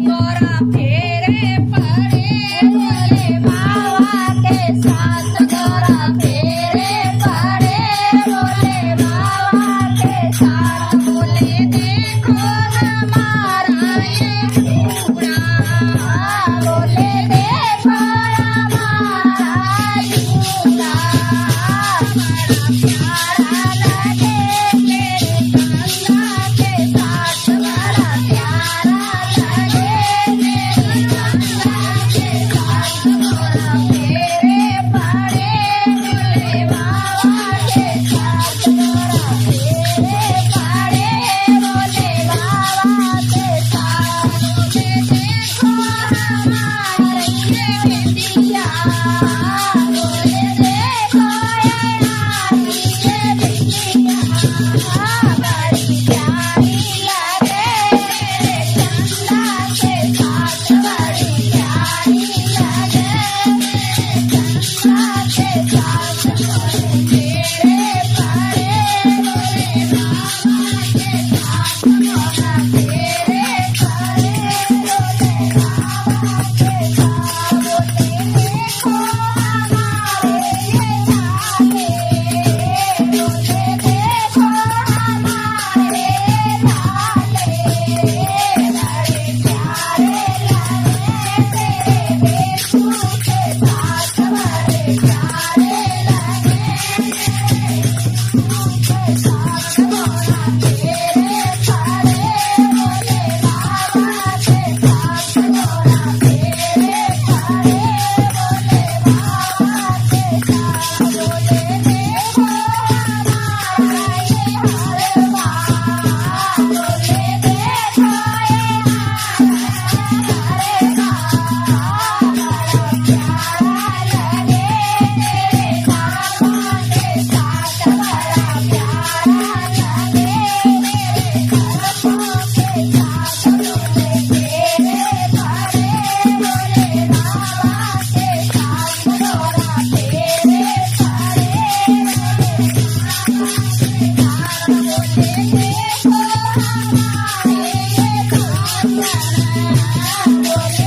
तोरा फेरे पड़े बोले बाबा के साथ तोरा फेरे पड़े बोले बाबा के साथ बोले देखो हमारा ये पूरा बोले देखो हमारा पूरा बड़ा प्यारा लगे मेरे गंगा के साथ बड़ा प्यारा लगे मेरे गंगा के साथ तोरा फेरे पड़े बोले बाबा के साथ तोरा फेरे पड़े बोले बाबा के साथ बोले देखो हमारे ये बिटिया बोले देखो यारी ये बिटिया बड़ी प्यारी लगे मेरे गंगा के साथ बड़ी प्यारी लगे मेरे गंगा के साथ बोले फेरे पड़े बोले बाबा के साथ तोरा फेरे पड़े बोले बाबा के साथ बोले देखो हमारे ये लाले बोले देखो हमारे लाले बड़े प्यारे लगे तेरे बेटू के साथ बड़े प्यारे लगे मेरे बेटू के साथ तोरा फेरे पड़े बोले बाबा के साथ तोरा फेरे पड़े बोले बाबा के साथ बोले देखो हमारा ये हलवा बोले देखो ये हलवा बड़ा प्यारा लगे मेरे बाबा के साथ बड़ा प्यारा लगे मेरे बाबा के साथ बोले फेरे पड़े बोले बाबा के साथ तोरा फेरे पड़े बोले देखो हमारे ये कांचन बोले